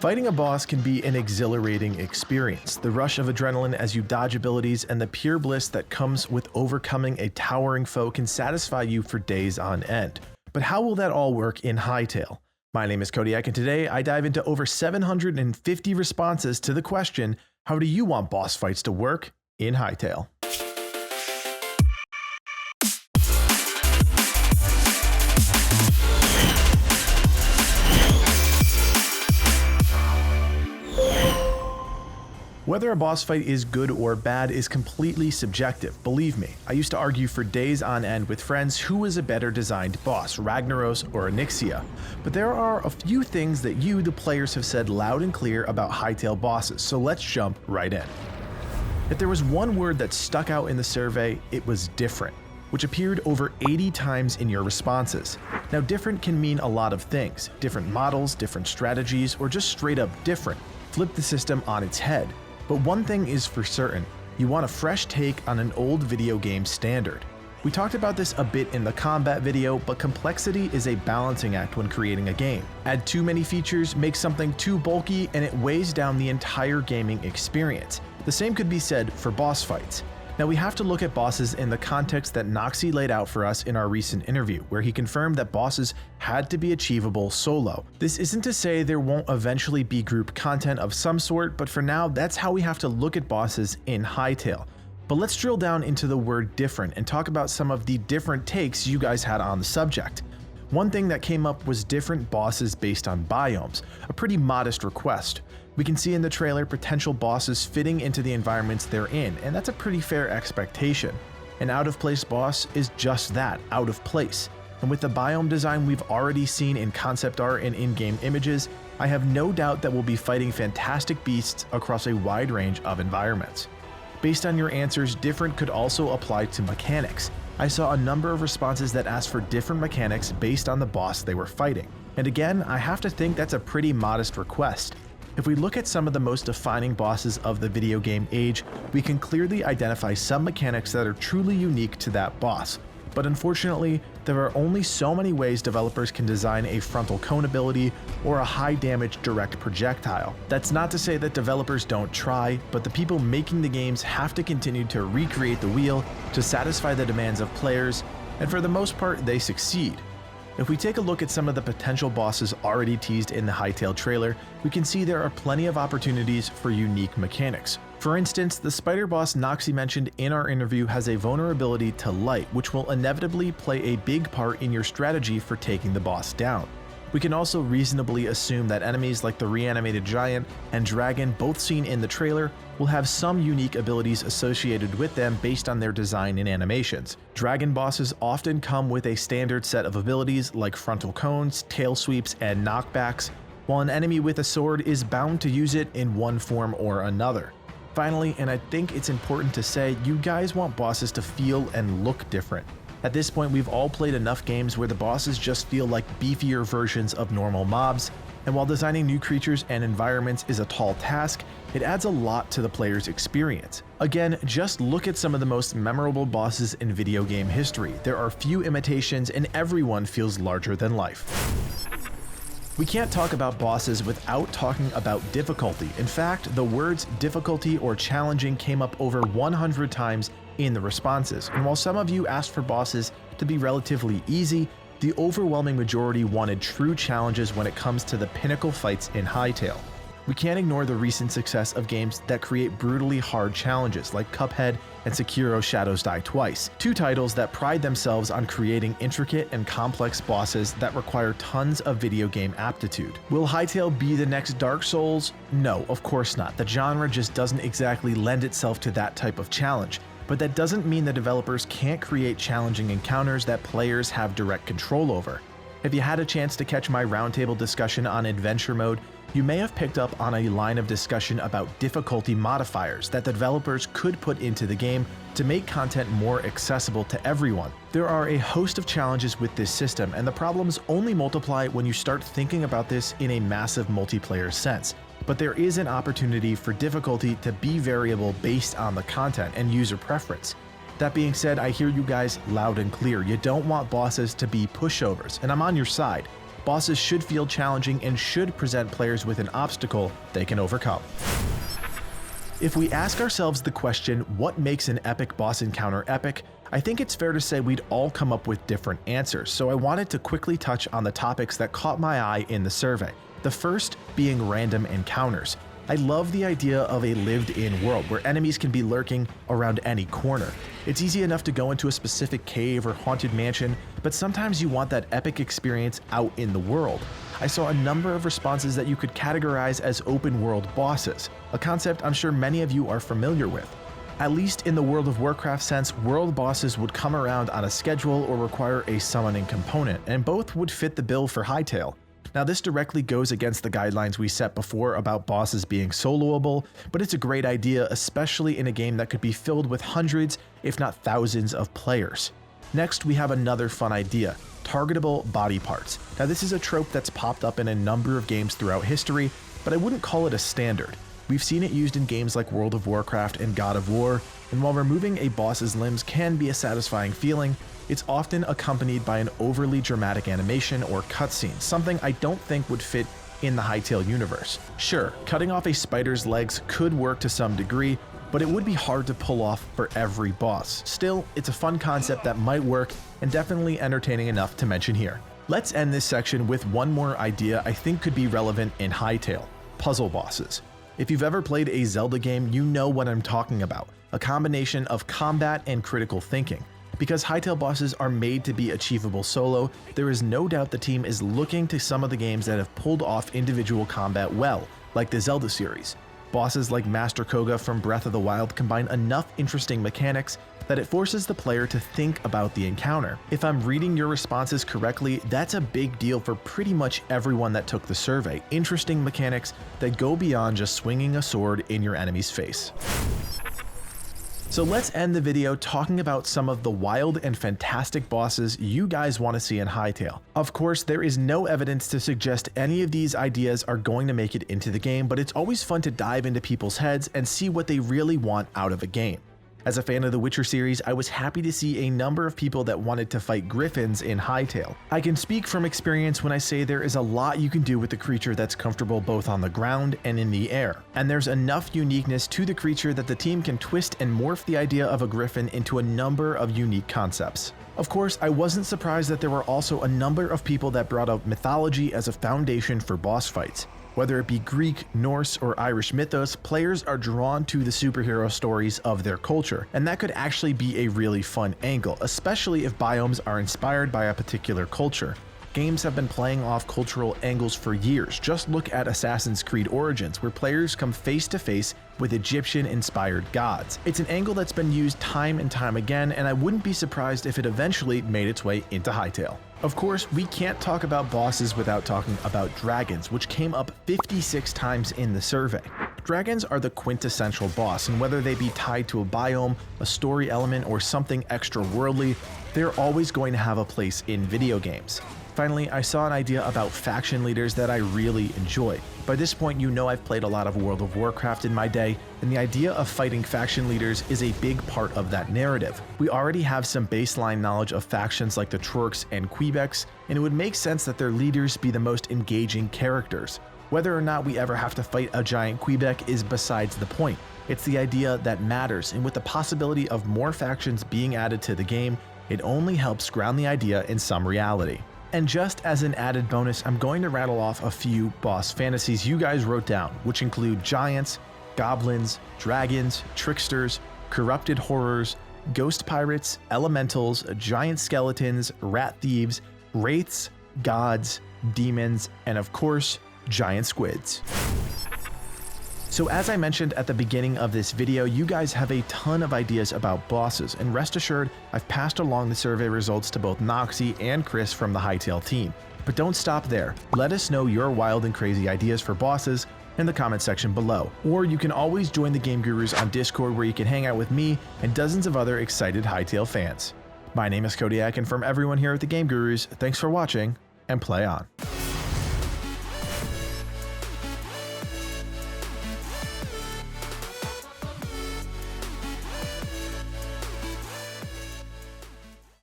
Fighting a boss can be an exhilarating experience. The rush of adrenaline as you dodge abilities and the pure bliss that comes with overcoming a towering foe can satisfy you for days on end. But how will that all work in Hytale? My name is Codiak, and today I dive into over 750 responses to the question, how do you want boss fights to work in Hytale? Whether a boss fight is good or bad is completely subjective, believe me. I used to argue for days on end with friends who was a better designed boss, Ragnaros or Onyxia. But there are a few things that you, the players, have said loud and clear about Hytale bosses, so let's jump right in. If there was one word that stuck out in the survey, it was different, which appeared over 80 times in your responses. Now, different can mean a lot of things. Different models, different strategies, or just straight up different. Flip the system on its head. But one thing is for certain, you want a fresh take on an old video game standard. We talked about this a bit in the combat video, but complexity is a balancing act when creating a game. Add too many features, make something too bulky, and it weighs down the entire gaming experience. The same could be said for boss fights. Now we have to look at bosses in the context that Noxy laid out for us in our recent interview, where he confirmed that bosses had to be achievable solo. This isn't to say there won't eventually be group content of some sort, but for now that's how we have to look at bosses in Hytale. But let's drill down into the word different and talk about some of the different takes you guys had on the subject. One thing that came up was different bosses based on biomes, a pretty modest request. We can see in the trailer potential bosses fitting into the environments they're in, and that's a pretty fair expectation. An out-of-place boss is just that, out of place. And with the biome design we've already seen in concept art and in-game images, I have no doubt that we'll be fighting fantastic beasts across a wide range of environments. Based on your answers, different could also apply to mechanics. I saw a number of responses that asked for different mechanics based on the boss they were fighting. And again, I have to think that's a pretty modest request. If we look at some of the most defining bosses of the video game age, we can clearly identify some mechanics that are truly unique to that boss. But unfortunately, there are only so many ways developers can design a frontal cone ability or a high damage direct projectile. That's not to say that developers don't try, but the people making the games have to continue to recreate the wheel to satisfy the demands of players, and for the most part, they succeed. If we take a look at some of the potential bosses already teased in the Hytale trailer, we can see there are plenty of opportunities for unique mechanics. For instance, the spider boss Noxy mentioned in our interview has a vulnerability to light, which will inevitably play a big part in your strategy for taking the boss down. We can also reasonably assume that enemies like the reanimated giant and dragon, both seen in the trailer, will have some unique abilities associated with them based on their design and animations. Dragon bosses often come with a standard set of abilities like frontal cones, tail sweeps, and knockbacks, while an enemy with a sword is bound to use it in one form or another. Finally, and I think it's important to say, you guys want bosses to feel and look different. At this point, we've all played enough games where the bosses just feel like beefier versions of normal mobs, and while designing new creatures and environments is a tall task, it adds a lot to the player's experience. Again, just look at some of the most memorable bosses in video game history. There are few imitations and everyone feels larger than life. We can't talk about bosses without talking about difficulty. In fact, the words difficulty or challenging came up over 100 times in the responses, and while some of you asked for bosses to be relatively easy, the overwhelming majority wanted true challenges when it comes to the pinnacle fights in Hytale. We can't ignore the recent success of games that create brutally hard challenges like Cuphead and Sekiro Shadows Die Twice, two titles that pride themselves on creating intricate and complex bosses that require tons of video game aptitude. Will Hytale be the next Dark Souls? No, of course not. The genre just doesn't exactly lend itself to that type of challenge. But that doesn't mean the developers can't create challenging encounters that players have direct control over. If you had a chance to catch my roundtable discussion on adventure mode, you may have picked up on a line of discussion about difficulty modifiers that the developers could put into the game to make content more accessible to everyone. There are a host of challenges with this system, and the problems only multiply when you start thinking about this in a massive multiplayer sense. But there is an opportunity for difficulty to be variable based on the content and user preference. That being said, I hear you guys loud and clear. You don't want bosses to be pushovers, and I'm on your side. Bosses should feel challenging and should present players with an obstacle they can overcome. If we ask ourselves the question, what makes an epic boss encounter epic, I think it's fair to say we'd all come up with different answers, so I wanted to quickly touch on the topics that caught my eye in the survey. The first being random encounters. I love the idea of a lived-in world where enemies can be lurking around any corner. It's easy enough to go into a specific cave or haunted mansion, but sometimes you want that epic experience out in the world. I saw a number of responses that you could categorize as open-world bosses, a concept I'm sure many of you are familiar with. At least in the World of Warcraft sense, world bosses would come around on a schedule or require a summoning component, and both would fit the bill for Hytale. Now, this directly goes against the guidelines we set before about bosses being soloable, but it's a great idea, especially in a game that could be filled with hundreds, if not thousands of players. Next, we have another fun idea, targetable body parts. Now, this is a trope that's popped up in a number of games throughout history, but I wouldn't call it a standard. We've seen it used in games like World of Warcraft and God of War, and while removing a boss's limbs can be a satisfying feeling, it's often accompanied by an overly dramatic animation or cutscene, something I don't think would fit in the Hytale universe. Sure, cutting off a spider's legs could work to some degree, but it would be hard to pull off for every boss. Still, it's a fun concept that might work and definitely entertaining enough to mention here. Let's end this section with one more idea I think could be relevant in Hytale: puzzle bosses. If you've ever played a Zelda game, you know what I'm talking about, a combination of combat and critical thinking. Because Hytale bosses are made to be achievable solo, there is no doubt the team is looking to some of the games that have pulled off individual combat well, like the Zelda series. Bosses like Master Koga from Breath of the Wild combine enough interesting mechanics that it forces the player to think about the encounter. If I'm reading your responses correctly, that's a big deal for pretty much everyone that took the survey. Interesting mechanics that go beyond just swinging a sword in your enemy's face. So let's end the video talking about some of the wild and fantastic bosses you guys want to see in Hytale. Of course, there is no evidence to suggest any of these ideas are going to make it into the game, but it's always fun to dive into people's heads and see what they really want out of a game. As a fan of the Witcher series, I was happy to see a number of people that wanted to fight griffins in Hytale. I can speak from experience when I say there is a lot you can do with the creature that's comfortable both on the ground and in the air. And there's enough uniqueness to the creature that the team can twist and morph the idea of a griffin into a number of unique concepts. Of course, I wasn't surprised that there were also a number of people that brought up mythology as a foundation for boss fights. Whether it be Greek, Norse, or Irish mythos, players are drawn to the superhero stories of their culture, and that could actually be a really fun angle, especially if biomes are inspired by a particular culture. Games have been playing off cultural angles for years. Just look at Assassin's Creed Origins, where players come face to face with Egyptian-inspired gods. It's an angle that's been used time and time again, and I wouldn't be surprised if it eventually made its way into Hytale. Of course, we can't talk about bosses without talking about dragons, which came up 56 times in the survey. Dragons are the quintessential boss, and whether they be tied to a biome, a story element, or something extra-worldly, they're always going to have a place in video games. Finally, I saw an idea about faction leaders that I really enjoy. By this point, you know I've played a lot of World of Warcraft in my day, and the idea of fighting faction leaders is a big part of that narrative. We already have some baseline knowledge of factions like the Trorks and Quebecs, and it would make sense that their leaders be the most engaging characters. Whether or not we ever have to fight a giant Quebec is besides the point. It's the idea that matters, and with the possibility of more factions being added to the game, it only helps ground the idea in some reality. And just as an added bonus, I'm going to rattle off a few boss fantasies you guys wrote down, which include giants, goblins, dragons, tricksters, corrupted horrors, ghost pirates, elementals, giant skeletons, rat thieves, wraiths, gods, demons, and of course, giant squids. So as I mentioned at the beginning of this video, you guys have a ton of ideas about bosses, and rest assured, I've passed along the survey results to both Noxie and Chris from the Hytale team. But don't stop there. Let us know your wild and crazy ideas for bosses in the comment section below. Or you can always join the Game Gurus on Discord, where you can hang out with me and dozens of other excited Hytale fans. My name is Codiak, and from everyone here at the Game Gurus, thanks for watching, and play on.